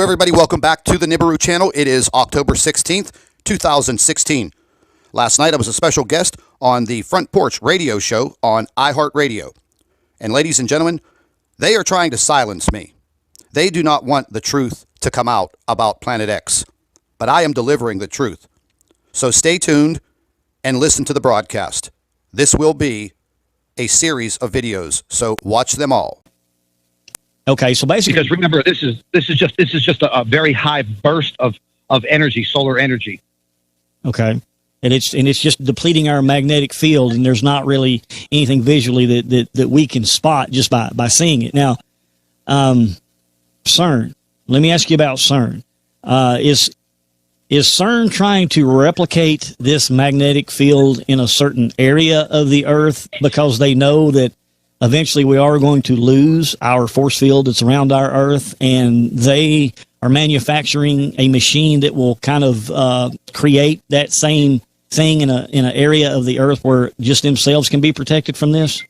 everybody. Welcome back to the Nibiru channel. It is October 16th, 2016. Last night, I was a special guest on the Front Porch radio show on iHeartRadio. And ladies and gentlemen, they are trying to silence me. They do not want the truth to come out about Planet X. But I am delivering the truth. So stay tuned and listen to the broadcast. This will be a series of videos, so watch them all. Okay, so basically, because remember, this is just a very high burst of energy, solar energy. Okay, and it's just depleting our magnetic field, and there's not really anything visually that we can spot just by seeing it. Now, CERN. Let me ask you about CERN. Is CERN trying to replicate this magnetic field in a certain area of the Earth because they know that eventually we are going to lose our force field that's around our Earth, and they are manufacturing a machine that will kind of create that same thing in an area of the Earth where just themselves can be protected from this?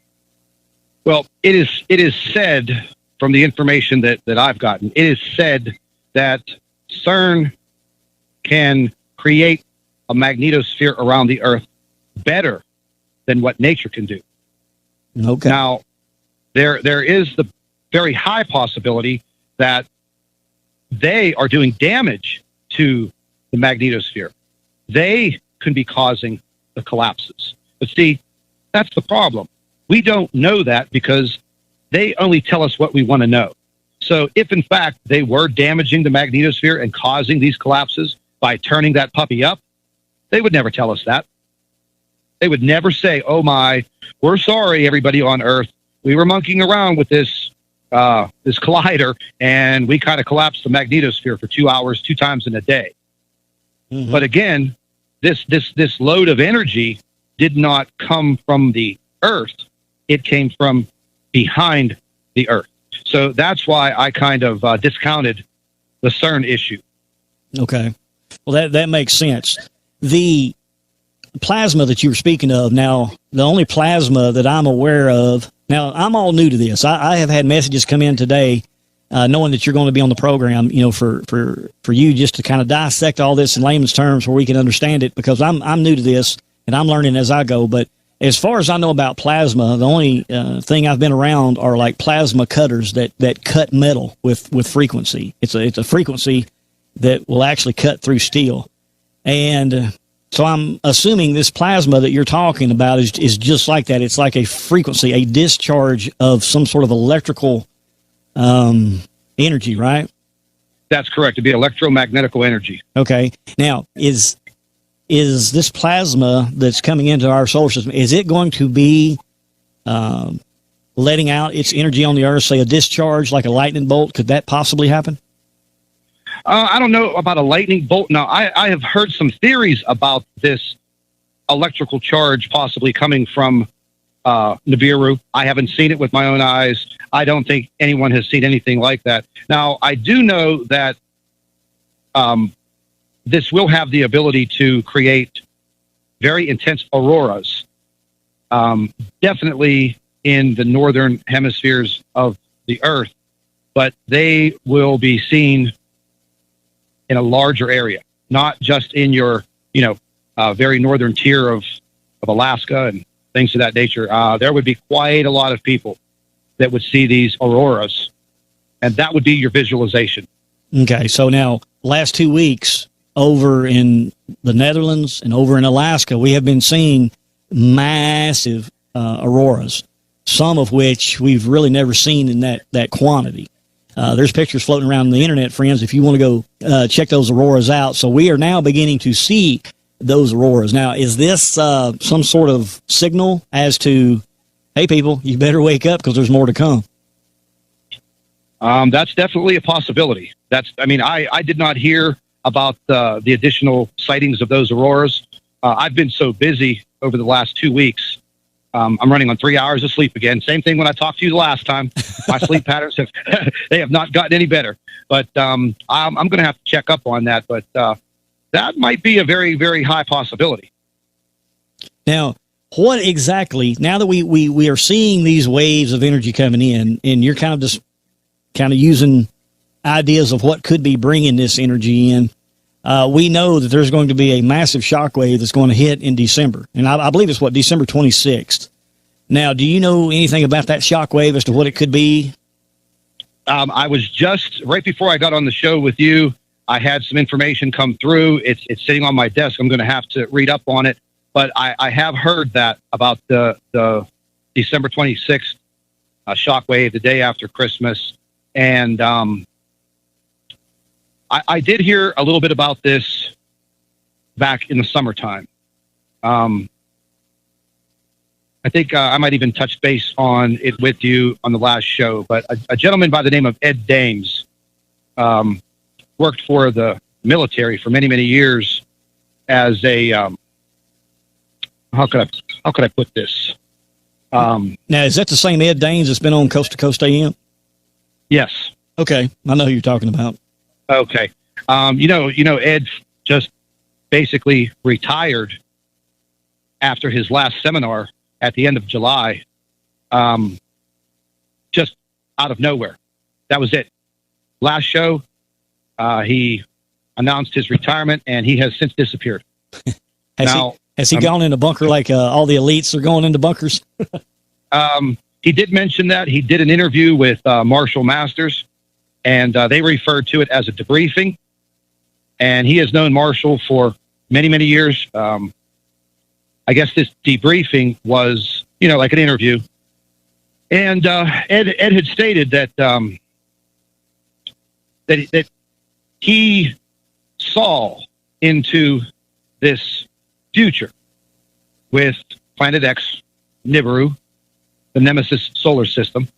Well, it is said from the information that I've gotten, it is said that CERN can create a magnetosphere around the Earth better than what nature can do. Okay. Now, there is the very high possibility that they are doing damage to the magnetosphere. They can be causing the collapses. But see, that's the problem. We don't know that because they only tell us what we want to know. So if, in fact, they were damaging the magnetosphere and causing these collapses by turning that puppy up, they would never tell us that. They would never say, oh, my, we're sorry, everybody on Earth. We were monkeying around with this collider, and we kind of collapsed the magnetosphere for 2 hours, 2 times in a day. Mm-hmm. But again, this load of energy did not come from the Earth. It came from behind the Earth. So that's why I kind of discounted the CERN issue. Okay. Well, that makes sense. The plasma that you were speaking of, now, the only plasma that I'm aware of, now, I'm all new to this. I have had messages come in today, knowing that you're going to be on the program, you know, for you just to kind of dissect all this in layman's terms where we can understand it, because I'm new to this and I'm learning as I go. But as far as I know about plasma, the only thing I've been around are like plasma cutters that cut metal with frequency. It's a frequency that will actually cut through steel. And so I'm assuming this plasma that you're talking about is just like that. It's like a frequency, a discharge of some sort of electrical energy, right? That's correct. It'd be electromagnetical energy. Okay. Now, is this plasma that's coming into our solar system, is it going to be letting out its energy on the Earth, say a discharge like a lightning bolt? Could that possibly happen? I don't know about a lightning bolt. Now, I have heard some theories about this electrical charge possibly coming from Nibiru. I haven't seen it with my own eyes. I don't think anyone has seen anything like that. Now, I do know that this will have the ability to create very intense auroras, definitely in the northern hemispheres of the Earth, but they will be seen in a larger area, not just in your, very northern tier of Alaska and things of that nature. There would be quite a lot of people that would see these auroras, and that would be your visualization. Okay, so now, last 2 weeks, over in the Netherlands and over in Alaska, we have been seeing massive auroras, some of which we've really never seen in that quantity. There's pictures floating around the internet, friends, if you want to go check those auroras out. So we are now beginning to see those auroras. Now, is this some sort of signal as to, hey, people, you better wake up because there's more to come? That's definitely a possibility. I did not hear about the additional sightings of those auroras. I've been so busy over the last 2 weeks. I'm running on 3 hours of sleep again. Same thing when I talked to you the last time. My sleep patterns have not gotten any better. But I'm going to have to check up on that. But that might be a very, very high possibility. Now, what exactly, now that we are seeing these waves of energy coming in, and you're kind of using ideas of what could be bringing this energy in. We know that there's going to be a massive shockwave that's going to hit in December. And I believe it's December 26th. Now, do you know anything about that shockwave as to what it could be? I was just, right before I got on the show with you, I had some information come through. It's sitting on my desk. I'm going to have to read up on it. But I have heard that about the December 26th shockwave, the day after Christmas. And I did hear a little bit about this back in the summertime. I think I might even touch base on it with you on the last show. But a gentleman by the name of Ed Dames worked for the military for many, many years as a how could I put this? Now, is that the same Ed Danes that's been on Coast to Coast AM? Yes. Okay, I know who you're talking about. Okay. You know, Ed just basically retired after his last seminar at the end of July, just out of nowhere. That was it. Last show, he announced his retirement, and he has since disappeared. Has he gone in a bunker like all the elites are going into bunkers? He did mention that. He did an interview with Marshall Masters, and they referred to it as a debriefing. And he has known Marshall for many, many years. I guess this debriefing was, like an interview. And Ed had stated that that he saw into this future with Planet X, Nibiru, the Nemesis solar system,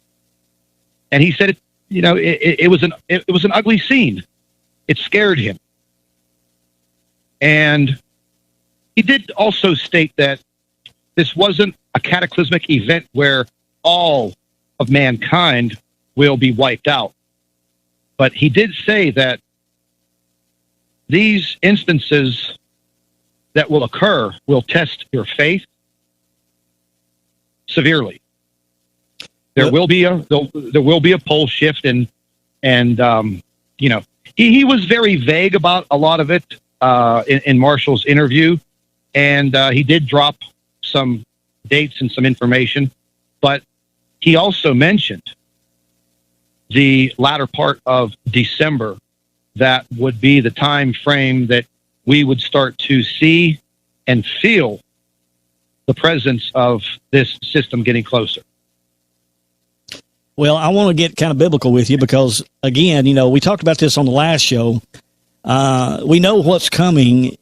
and he said it was an ugly scene. It scared him, and he did also state that this wasn't a cataclysmic event where all of mankind will be wiped out. But he did say that these instances that will occur will test your faith severely. There will be a pole shift, and he was very vague about a lot of it in Marshall's interview, and he did drop some dates and some information, but he also mentioned the latter part of December. That would be the time frame that we would start to see and feel the presence of this system getting closer. Well, I want to get kind of biblical with you because, again, we talked about this on the last show. We know what's coming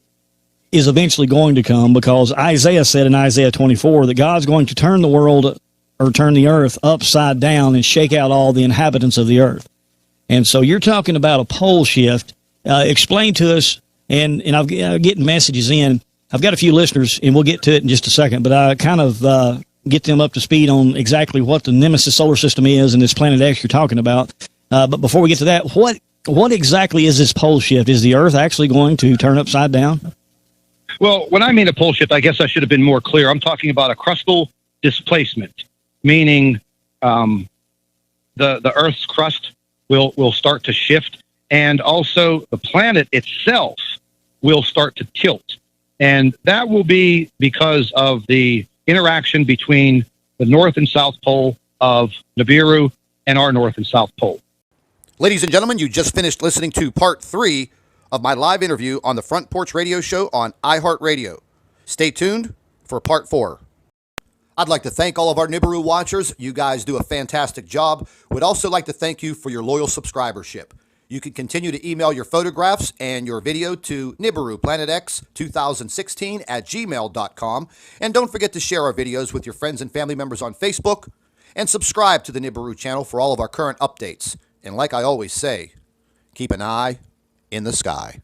is eventually going to come because Isaiah said in Isaiah 24 that God's going to turn the world or turn the earth upside down and shake out all the inhabitants of the earth. And so you're talking about a pole shift. Explain to us, and I'm getting messages in. I've got a few listeners, and we'll get to it in just a second, but I kind of get them up to speed on exactly what the Nemesis solar system is and this Planet X you're talking about. But before we get to that, what exactly is this pole shift? Is the earth actually going to turn upside down? Well, when I mean a pole shift, I guess I should have been more clear. I'm talking about a crustal displacement, meaning the Earth's crust will start to shift, and also the planet itself will start to tilt. And that will be because of the interaction between the North and South Pole of Nibiru and our North and South Pole. Ladies and gentlemen, you just finished listening to part 3 of my live interview on the Front Porch Radio Show on iHeartRadio. Stay tuned for part 4. I'd like to thank all of our Nibiru watchers. You guys do a fantastic job. Would also like to thank you for your loyal subscribership. You can continue to email your photographs and your video to NibiruPlanetX2016@gmail.com. And don't forget to share our videos with your friends and family members on Facebook. And subscribe to the Nibiru channel for all of our current updates. And like I always say, keep an eye in the sky.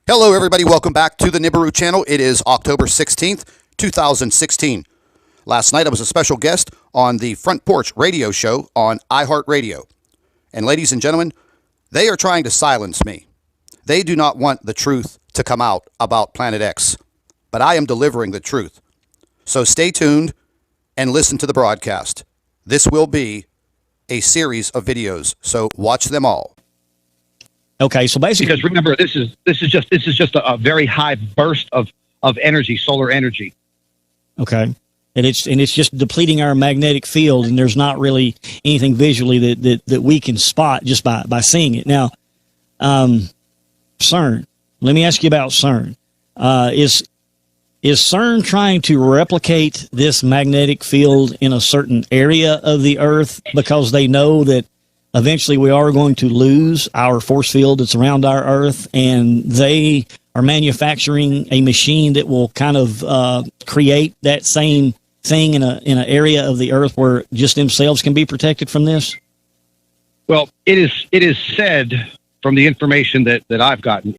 Hello, everybody. Welcome back to the Nibiru channel. It is October 16th, 2016. Last night, I was a special guest on the Front Porch Radio Show on iHeartRadio. And ladies and gentlemen, they are trying to silence me. They do not want the truth to come out about Planet X, but I am delivering the truth. So stay tuned and listen to the broadcast. This will be a series of videos, so watch them all. Okay, so basically, Because remember, this is just a very high burst of energy, solar energy. okay, and it's just depleting our magnetic field, and there's not really anything visually that we can spot just by seeing it. Now, CERN. Let me ask you about CERN. Is CERN trying to replicate this magnetic field in a certain area of the Earth because they know that eventually we are going to lose our force field that's around our Earth, and they are manufacturing a machine that will kind of create that same thing in an area of the Earth where just themselves can be protected from this? Well, it is said from the information that I've gotten,